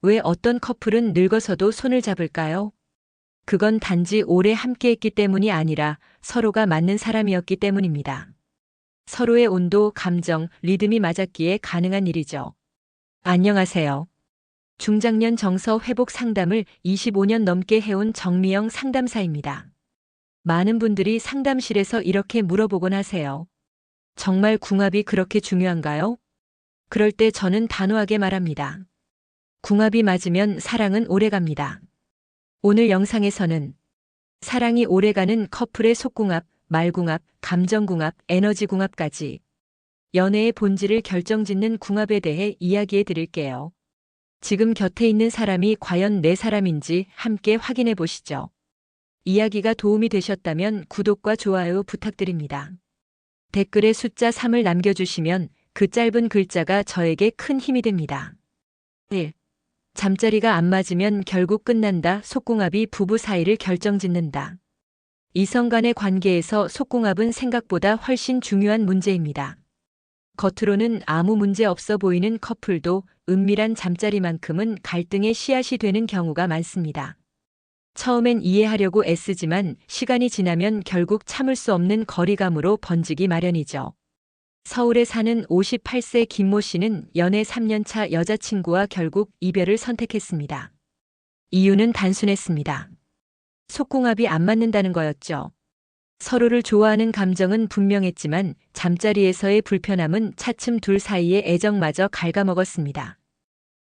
왜 어떤 커플은 늙어서도 손을 잡을까요? 그건 단지 오래 함께했기 때문이 아니라 서로가 맞는 사람이었기 때문입니다. 서로의 온도, 감정, 리듬이 맞았기에 가능한 일이죠. 안녕하세요. 중장년 정서 회복 상담을 25년 넘게 해온 정미영 상담사입니다. 많은 분들이 상담실에서 이렇게 물어보곤 하세요. 정말 궁합이 그렇게 중요한가요? 그럴 때 저는 단호하게 말합니다. 궁합이 맞으면 사랑은 오래갑니다. 오늘 영상에서는 사랑이 오래가는 커플의 속궁합, 말궁합, 감정궁합, 에너지궁합까지 연애의 본질을 결정짓는 궁합에 대해 이야기해 드릴게요. 지금 곁에 있는 사람이 과연 내 사람인지 함께 확인해 보시죠. 이야기가 도움이 되셨다면 구독과 좋아요 부탁드립니다. 댓글에 숫자 3을 남겨주시면 그 짧은 글자가 저에게 큰 힘이 됩니다. 1. 잠자리가 안 맞으면 결국 끝난다. 속궁합이 부부 사이를 결정짓는다. 이성 간의 관계에서 속궁합은 생각보다 훨씬 중요한 문제입니다. 겉으로는 아무 문제 없어 보이는 커플도 은밀한 잠자리만큼은 갈등의 씨앗이 되는 경우가 많습니다. 처음엔 이해하려고 애쓰지만 시간이 지나면 결국 참을 수 없는 거리감으로 번지기 마련이죠. 서울에 사는 58세 김모 씨는 연애 3년차 여자친구와 결국 이별을 선택했습니다. 이유는 단순했습니다. 속궁합이 안 맞는다는 거였죠. 서로를 좋아하는 감정은 분명했지만 잠자리에서의 불편함은 차츰 둘 사이의 애정마저 갉아먹었습니다.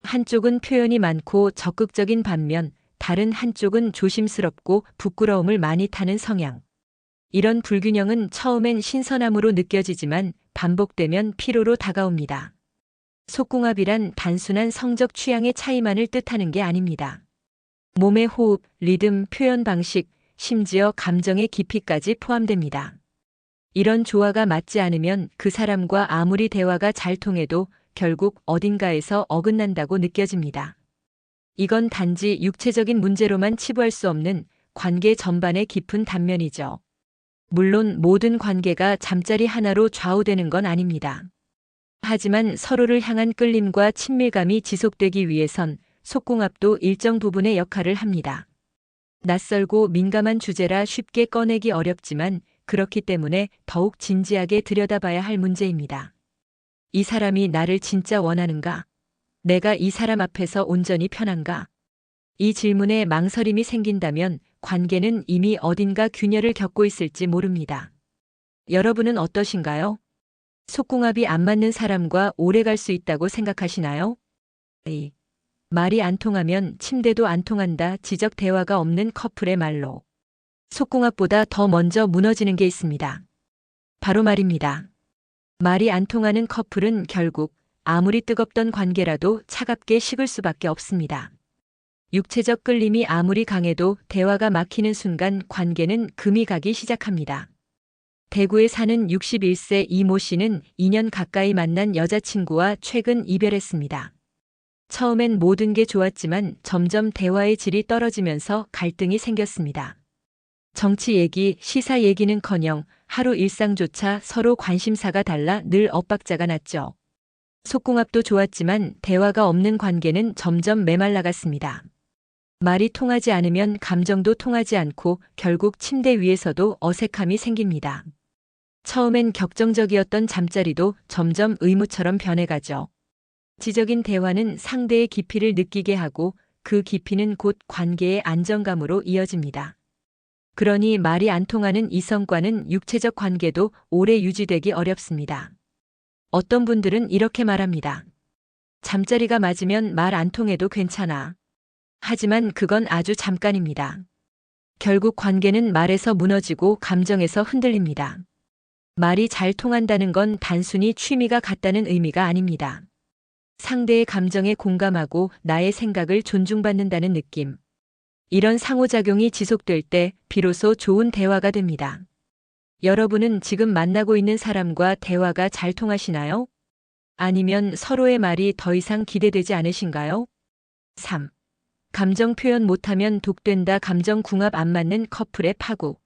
한쪽은 표현이 많고 적극적인 반면 다른 한쪽은 조심스럽고 부끄러움을 많이 타는 성향. 이런 불균형은 처음엔 신선함으로 느껴지지만 반복되면 피로로 다가옵니다. 속궁합이란 단순한 성적 취향의 차이만을 뜻하는 게 아닙니다. 몸의 호흡, 리듬, 표현 방식, 심지어 감정의 깊이까지 포함됩니다. 이런 조화가 맞지 않으면 그 사람과 아무리 대화가 잘 통해도 결국 어딘가에서 어긋난다고 느껴집니다. 이건 단지 육체적인 문제로만 치부할 수 없는 관계 전반의 깊은 단면이죠. 물론 모든 관계가 잠자리 하나로 좌우되는 건 아닙니다. 하지만 서로를 향한 끌림과 친밀감이 지속되기 위해선 속궁합도 일정 부분의 역할을 합니다. 낯설고 민감한 주제라 쉽게 꺼내기 어렵지만 그렇기 때문에 더욱 진지하게 들여다봐야 할 문제입니다. 이 사람이 나를 진짜 원하는가? 내가 이 사람 앞에서 온전히 편한가? 이 질문에 망설임이 생긴다면 관계는 이미 어딘가 균열을 겪고 있을지 모릅니다. 여러분은 어떠신가요? 속궁합이 안 맞는 사람과 오래 갈 수 있다고 생각하시나요? 말이 안 통하면 침대도 안 통한다. 지적 대화가 없는 커플의 말로 속궁합보다 더 먼저 무너지는 게 있습니다. 바로 말입니다. 말이 안 통하는 커플은 결국 아무리 뜨겁던 관계라도 차갑게 식을 수밖에 없습니다. 육체적 끌림이 아무리 강해도 대화가 막히는 순간 관계는 금이 가기 시작합니다. 대구에 사는 61세 이모 씨는 2년 가까이 만난 여자친구와 최근 이별했습니다. 처음엔 모든 게 좋았지만 점점 대화의 질이 떨어지면서 갈등이 생겼습니다. 정치 얘기, 시사 얘기는커녕 하루 일상조차 서로 관심사가 달라 늘 엇박자가 났죠. 속궁합도 좋았지만 대화가 없는 관계는 점점 메말라갔습니다. 말이 통하지 않으면 감정도 통하지 않고 결국 침대 위에서도 어색함이 생깁니다. 처음엔 격정적이었던 잠자리도 점점 의무처럼 변해가죠. 지적인 대화는 상대의 깊이를 느끼게 하고 그 깊이는 곧 관계의 안정감으로 이어집니다. 그러니 말이 안 통하는 이성과는 육체적 관계도 오래 유지되기 어렵습니다. 어떤 분들은 이렇게 말합니다. 잠자리가 맞으면 말 안 통해도 괜찮아. 하지만 그건 아주 잠깐입니다. 결국 관계는 말에서 무너지고 감정에서 흔들립니다. 말이 잘 통한다는 건 단순히 취미가 같다는 의미가 아닙니다. 상대의 감정에 공감하고 나의 생각을 존중받는다는 느낌. 이런 상호작용이 지속될 때 비로소 좋은 대화가 됩니다. 여러분은 지금 만나고 있는 사람과 대화가 잘 통하시나요? 아니면 서로의 말이 더 이상 기대되지 않으신가요? 3. 감정 표현 못하면 독된다. 감정 궁합 안 맞는 커플의 파국.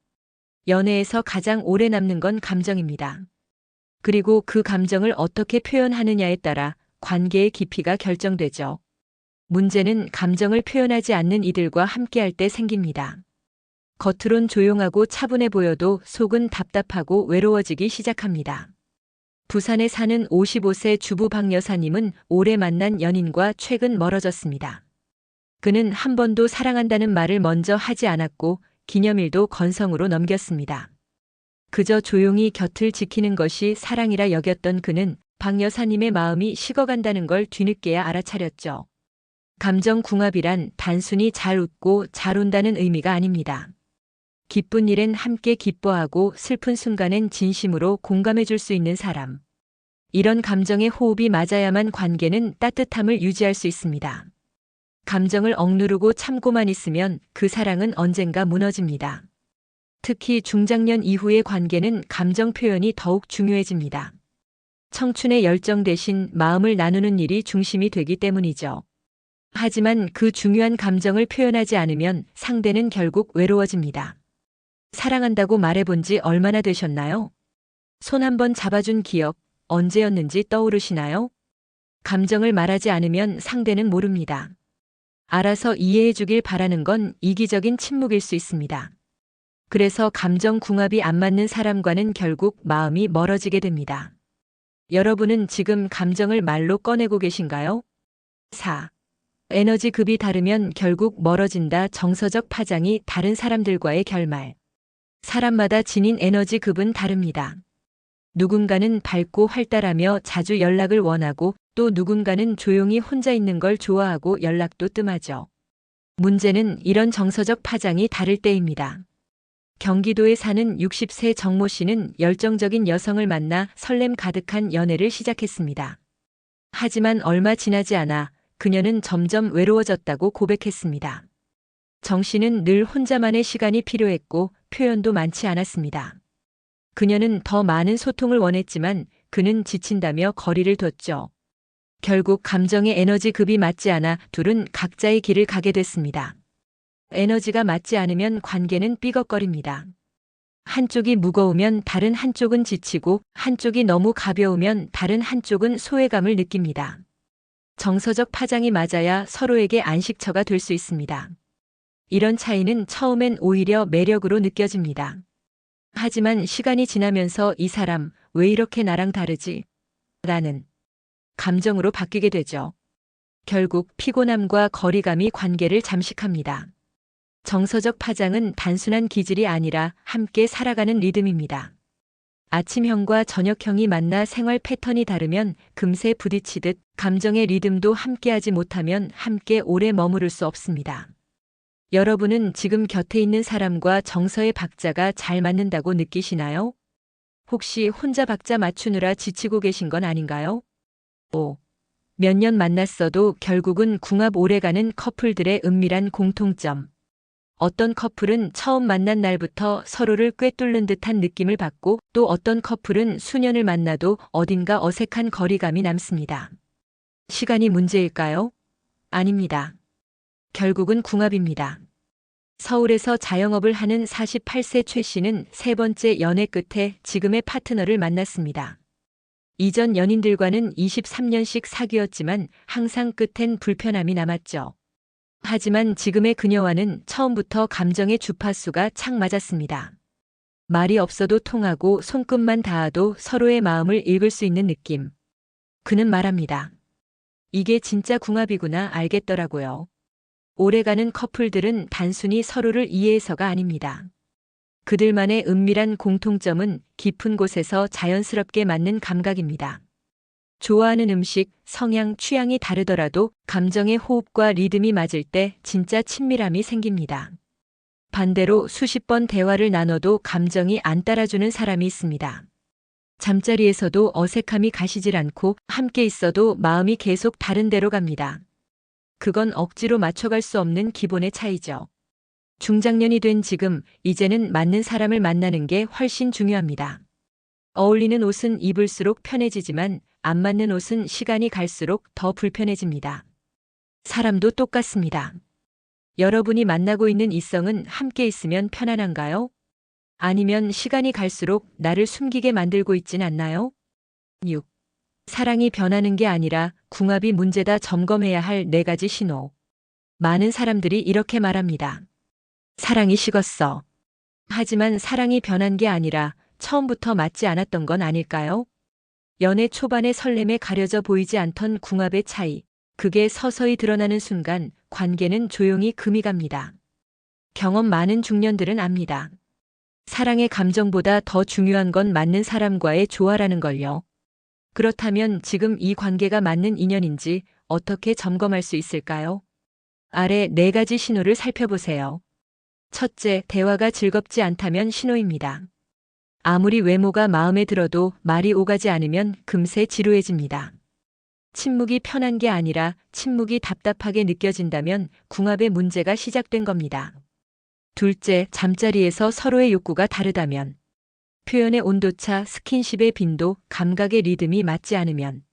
연애에서 가장 오래 남는 건 감정입니다. 그리고 그 감정을 어떻게 표현하느냐에 따라 관계의 깊이가 결정되죠. 문제는 감정을 표현하지 않는 이들과 함께할 때 생깁니다. 겉으론 조용하고 차분해 보여도 속은 답답하고 외로워지기 시작합니다. 부산에 사는 55세 주부 박 여사님은 오래 만난 연인과 최근 멀어졌습니다. 그는 한 번도 사랑한다는 말을 먼저 하지 않았고 기념일도 건성으로 넘겼습니다. 그저 조용히 곁을 지키는 것이 사랑이라 여겼던 그는 박 여사님의 마음이 식어간다는 걸 뒤늦게야 알아차렸죠. 감정궁합이란 단순히 잘 웃고 잘 운다는 의미가 아닙니다. 기쁜 일엔 함께 기뻐하고 슬픈 순간엔 진심으로 공감해 줄 수 있는 사람. 이런 감정의 호흡이 맞아야만 관계는 따뜻함을 유지할 수 있습니다. 감정을 억누르고 참고만 있으면 그 사랑은 언젠가 무너집니다. 특히 중장년 이후의 관계는 감정 표현이 더욱 중요해집니다. 청춘의 열정 대신 마음을 나누는 일이 중심이 되기 때문이죠. 하지만 그 중요한 감정을 표현하지 않으면 상대는 결국 외로워집니다. 사랑한다고 말해본 지 얼마나 되셨나요? 손 한번 잡아준 기억, 언제였는지 떠오르시나요? 감정을 말하지 않으면 상대는 모릅니다. 알아서 이해해 주길 바라는 건 이기적인 침묵일 수 있습니다. 그래서 감정궁합이 안 맞는 사람과는 결국 마음이 멀어지게 됩니다. 여러분은 지금 감정을 말로 꺼내고 계신가요? 4. 에너지급이 다르면 결국 멀어진다. 정서적 파장이 다른 사람들과의 결말. 사람마다 지닌 에너지급은 다릅니다. 누군가는 밝고 활달하며 자주 연락을 원하고 또 누군가는 조용히 혼자 있는 걸 좋아하고 연락도 뜸하죠. 문제는 이런 정서적 파장이 다를 때입니다. 경기도에 사는 60세 정모 씨는 열정적인 여성을 만나 설렘 가득한 연애를 시작했습니다. 하지만 얼마 지나지 않아 그녀는 점점 외로워졌다고 고백했습니다. 정 씨는 늘 혼자만의 시간이 필요했고 표현도 많지 않았습니다. 그녀는 더 많은 소통을 원했지만 그는 지친다며 거리를 뒀죠. 결국 감정의 에너지급이 맞지 않아 둘은 각자의 길을 가게 됐습니다. 에너지가 맞지 않으면 관계는 삐걱거립니다. 한쪽이 무거우면 다른 한쪽은 지치고 한쪽이 너무 가벼우면 다른 한쪽은 소외감을 느낍니다. 정서적 파장이 맞아야 서로에게 안식처가 될 수 있습니다. 이런 차이는 처음엔 오히려 매력으로 느껴집니다. 하지만 시간이 지나면서 이 사람 왜 이렇게 나랑 다르지? 라는 감정으로 바뀌게 되죠. 결국 피곤함과 거리감이 관계를 잠식합니다. 정서적 파장은 단순한 기질이 아니라 함께 살아가는 리듬입니다. 아침형과 저녁형이 만나 생활 패턴이 다르면 금세 부딪히듯 감정의 리듬도 함께하지 못하면 함께 오래 머무를 수 없습니다. 여러분은 지금 곁에 있는 사람과 정서의 박자가 잘 맞는다고 느끼시나요? 혹시 혼자 박자 맞추느라 지치고 계신 건 아닌가요? 5. 몇 년 만났어도 결국은 궁합 오래가는 커플들의 은밀한 공통점. 어떤 커플은 처음 만난 날부터 서로를 꿰뚫는 듯한 느낌을 받고 또 어떤 커플은 수년을 만나도 어딘가 어색한 거리감이 남습니다. 시간이 문제일까요? 아닙니다. 결국은 궁합입니다. 서울에서 자영업을 하는 48세 최 씨는 세 번째 연애 끝에 지금의 파트너를 만났습니다. 이전 연인들과는 23년씩 사귀었지만 항상 끝엔 불편함이 남았죠. 하지만 지금의 그녀와는 처음부터 감정의 주파수가 착 맞았습니다. 말이 없어도 통하고 손끝만 닿아도 서로의 마음을 읽을 수 있는 느낌. 그는 말합니다. 이게 진짜 궁합이구나 알겠더라고요. 오래가는 커플들은 단순히 서로를 이해해서가 아닙니다. 그들만의 은밀한 공통점은 깊은 곳에서 자연스럽게 맞는 감각입니다. 좋아하는 음식, 성향, 취향이 다르더라도 감정의 호흡과 리듬이 맞을 때 진짜 친밀함이 생깁니다. 반대로 수십 번 대화를 나눠도 감정이 안 따라주는 사람이 있습니다. 잠자리에서도 어색함이 가시질 않고 함께 있어도 마음이 계속 다른 데로 갑니다. 그건 억지로 맞춰갈 수 없는 기본의 차이죠. 중장년이 된 지금, 이제는 맞는 사람을 만나는 게 훨씬 중요합니다. 어울리는 옷은 입을수록 편해지지만 안 맞는 옷은 시간이 갈수록 더 불편해집니다. 사람도 똑같습니다. 여러분이 만나고 있는 이성은 함께 있으면 편안한가요? 아니면 시간이 갈수록 나를 숨기게 만들고 있진 않나요? 6. 사랑이 변하는 게 아니라 궁합이 문제다. 점검해야 할 4가지 신호. 많은 사람들이 이렇게 말합니다. 사랑이 식었어. 하지만 사랑이 변한 게 아니라 처음부터 맞지 않았던 건 아닐까요? 연애 초반의 설렘에 가려져 보이지 않던 궁합의 차이, 그게 서서히 드러나는 순간 관계는 조용히 금이 갑니다. 경험 많은 중년들은 압니다. 사랑의 감정보다 더 중요한 건 맞는 사람과의 조화라는 걸요. 그렇다면 지금 이 관계가 맞는 인연인지 어떻게 점검할 수 있을까요? 아래 4가지 신호를 살펴보세요. 첫째, 대화가 즐겁지 않다면 신호입니다. 아무리 외모가 마음에 들어도 말이 오가지 않으면 금세 지루해집니다. 침묵이 편한 게 아니라 침묵이 답답하게 느껴진다면 궁합의 문제가 시작된 겁니다. 둘째, 잠자리에서 서로의 욕구가 다르다면, 표현의 온도차, 스킨십의 빈도, 감각의 리듬이 맞지 않으면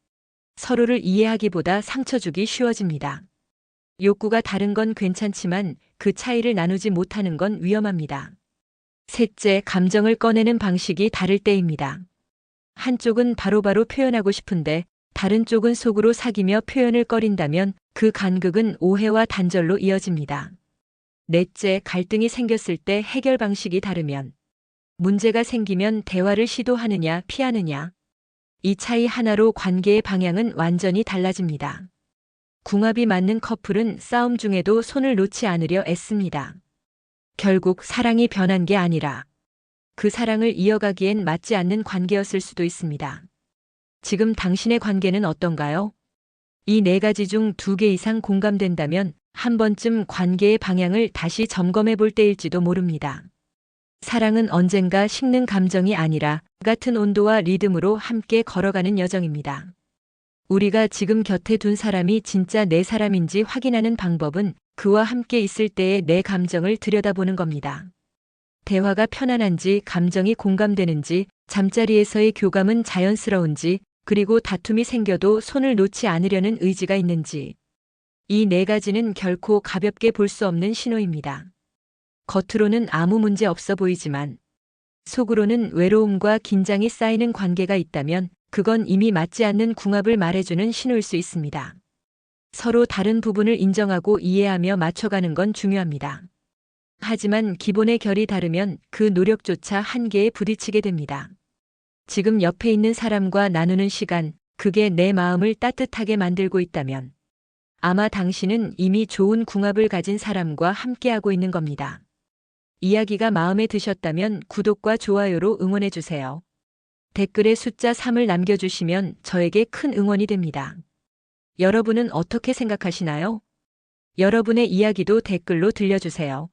서로를 이해하기보다 상처 주기 쉬워집니다. 욕구가 다른 건 괜찮지만 그 차이를 나누지 못하는 건 위험합니다. 셋째, 감정을 꺼내는 방식이 다를 때입니다. 한쪽은 바로바로 표현하고 싶은데 다른 쪽은 속으로 사귀며 표현을 꺼린다면 그 간극은 오해와 단절로 이어집니다. 넷째, 갈등이 생겼을 때 해결 방식이 다르면, 문제가 생기면 대화를 시도하느냐 피하느냐, 이 차이 하나로 관계의 방향은 완전히 달라집니다. 궁합이 맞는 커플은 싸움 중에도 손을 놓지 않으려 애씁니다. 결국 사랑이 변한 게 아니라 그 사랑을 이어가기엔 맞지 않는 관계였을 수도 있습니다. 지금 당신의 관계는 어떤가요? 이 4가지 중 2개 이상 공감된다면 한 번쯤 관계의 방향을 다시 점검해 볼 때일지도 모릅니다. 사랑은 언젠가 식는 감정이 아니라 같은 온도와 리듬으로 함께 걸어가는 여정입니다. 우리가 지금 곁에 둔 사람이 진짜 내 사람인지 확인하는 방법은 그와 함께 있을 때의 내 감정을 들여다보는 겁니다. 대화가 편안한지, 감정이 공감되는지, 잠자리에서의 교감은 자연스러운지, 그리고 다툼이 생겨도 손을 놓지 않으려는 의지가 있는지. 이 4가지는 결코 가볍게 볼 수 없는 신호입니다. 겉으로는 아무 문제 없어 보이지만 속으로는 외로움과 긴장이 쌓이는 관계가 있다면 그건 이미 맞지 않는 궁합을 말해주는 신호일 수 있습니다. 서로 다른 부분을 인정하고 이해하며 맞춰가는 건 중요합니다. 하지만 기본의 결이 다르면 그 노력조차 한계에 부딪히게 됩니다. 지금 옆에 있는 사람과 나누는 시간, 그게 내 마음을 따뜻하게 만들고 있다면 아마 당신은 이미 좋은 궁합을 가진 사람과 함께하고 있는 겁니다. 이야기가 마음에 드셨다면 구독과 좋아요로 응원해주세요. 댓글에 숫자 3을 남겨주시면 저에게 큰 응원이 됩니다. 여러분은 어떻게 생각하시나요? 여러분의 이야기도 댓글로 들려주세요.